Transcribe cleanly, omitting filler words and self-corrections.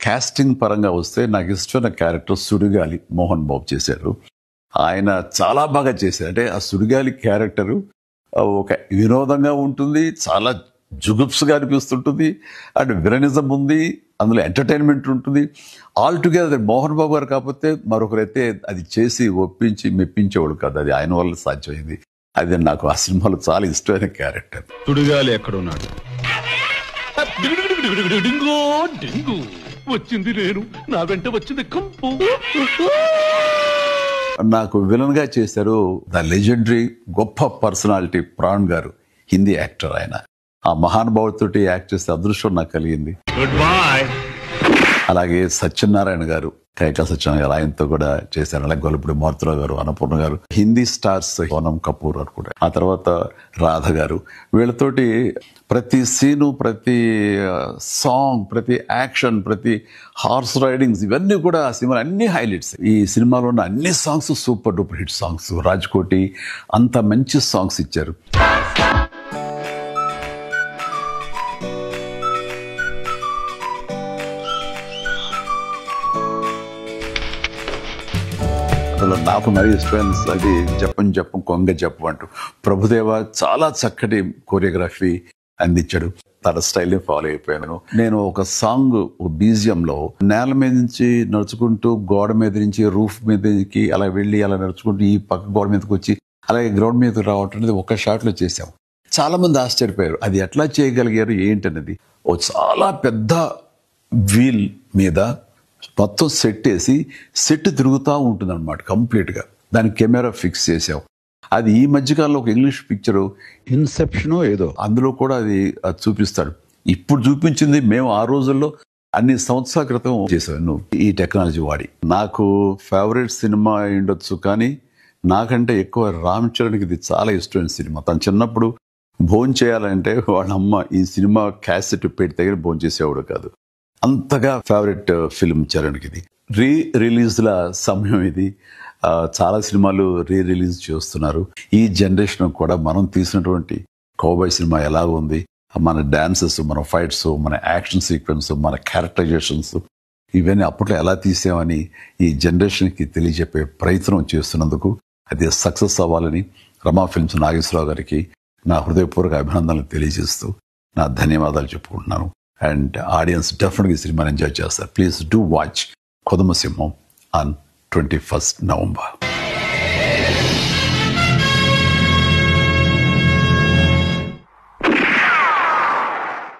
Casting పరంగా వస్తే నాకు ఇష్టమైన క్యారెక్టర్ సుడిగాలి మోహన్ బాబు చేశారు. ఆయన చాలా బాగా చేశారు. అంటే ఆ సుడిగాలి క్యారెక్టరు ఒక వినోదంగా ఉంటుంది, చాలా జుగుప్స్గా అనిపిస్తుంటుంది, అండ్ విలనిజం ఉంది, అందులో ఎంటర్టైన్మెంట్ ఉంటుంది. ఆల్ టుగెదర్ మోహన్ బాబు గారు కాకపోతే మరొకరైతే అది చేసి ఒప్పించి మెప్పించేవాడు కాదు. అది ఆయన వల్ల సాధ్యమైంది. అది నాకు ఆ సినిమాలో చాలా ఇష్టమైన క్యారెక్టర్. సుడిగాలి ఎక్కడున్నాడు? వచ్చింది నేను, నా వెంట వచ్చింది కంపు. నాకు విలన్ గా చేశారు ద లెజెండరీ గొప్ప పర్సనాలిటీ ప్రాణ్ గారు, హిందీ యాక్టర్. ఆయన ఆ మహానుభావుడితోటి యాక్ట్ చేసే అదృష్టం నాకు కలిగింది. Good bye. అలాగే సత్యనారాయణ గారు, కైకా సత్యనారాయణ గారు, ఆయనతో కూడా చేశారు. అలాగే గొల్లపూడి మారుతురావు గారు, అన్నపూర్ణ గారు, హిందీ స్టార్స్ సోనం కపూర్ అనుకుంటా, ఆ తర్వాత రాధ గారు. వీళ్ళతోటి ప్రతి సీను, ప్రతి సాంగ్, ప్రతి యాక్షన్, ప్రతి హార్స్ రైడింగ్స్, ఇవన్నీ కూడా ఆ సినిమా అన్ని హైలైట్స్. ఈ సినిమాలో ఉన్న అన్ని songs super duper hit songs. Raj-Koti అంత మంచి సాంగ్స్ ఇచ్చారు. అందులో నాకు మరీ ఇష్టమైన అది జపం జపం కొంగ జపం అంటూ ప్రభుదేవ చాలా చక్కటి కొరియోగ్రఫీ అందించాడు. తన స్టైల్ని ఫాలో అయిపోయాను. నేను ఒక సాంగ్ బీజియంలో నేల మీద నుంచి నడుచుకుంటూ గోడ మీద నుంచి రూఫ్ మీదకి అలా వెళ్ళి అలా నడుచుకుంటూ ఈ పక్క గోడ మీదకి వచ్చి అలాగే గ్రౌండ్ మీదకి రావటం అనేది ఒక షాట్లో చేసాం. చాలా మంది ఆశ్చర్యపోయారు, అది ఎట్లా చేయగలిగారు ఏంటనేది. ఓ చాలా పెద్ద వీల్ మీద మొత్తం సెట్ వేసి సెట్ తిరుగుతూ ఉంటుంది అనమాట కంప్లీట్గా. దానికి కెమెరా ఫిక్స్ చేసాం. అది ఈ మధ్యకాలంలో ఒక ఇంగ్లీష్ పిక్చరు ఇన్సెప్షన్ ఏదో, అందులో కూడా అది చూపిస్తాడు. ఇప్పుడు చూపించింది మేము ఆ రోజుల్లో అన్ని సంవత్సరాల క్రితం చేసాను ఈ టెక్నాలజీ వాడి. నాకు ఫేవరెట్ సినిమా ఉండొచ్చు, కానీ నాకంటే ఎక్కువ రామ్ చరణ్కి ఇది చాలా ఇష్టమైన సినిమా. తను చిన్నప్పుడు భోజనం చేయాలంటే వాళ్ళ అమ్మ ఈ సినిమా క్యాసెట్ పెట్టి దగ్గర భోజనం చేసేవాడు కాదు. అంతగా ఫేవరెట్ ఫిల్మ్ చరణ్కి ఇది. రిలీజ్ల సమయం ఇది. చాలా సినిమాలు రిలీజ్ చేస్తున్నారు. ఈ జనరేషన్ కూడా మనం తీసినటువంటి కౌబాయ్ సినిమా ఎలా ఉంది, మన డాన్సెస్, మన ఫైట్స్, మన యాక్షన్ సీక్వెన్స్, మన క్యారెక్టరైజేషన్స్, ఇవన్నీ అప్పట్లో ఎలా తీసామని ఈ జనరేషన్కి తెలియజెప్పే ప్రయత్నం చేస్తున్నందుకు అది సక్సెస్ అవ్వాలని రమా ఫిల్మ్స్ నాగేశ్వరరావు గారికి నా హృదయపూర్వక అభినందనలు తెలియజేస్తూ నా ధన్యవాదాలు చెప్పుకుంటున్నాను. అండ్ ఆడియన్స్ డెఫినెట్గా ఈ సినిమాని ఎంజాయ్ చేస్తారు. ప్లీజ్ డూ వాచ్ కొదమ సింహం ఆన్ 21st November.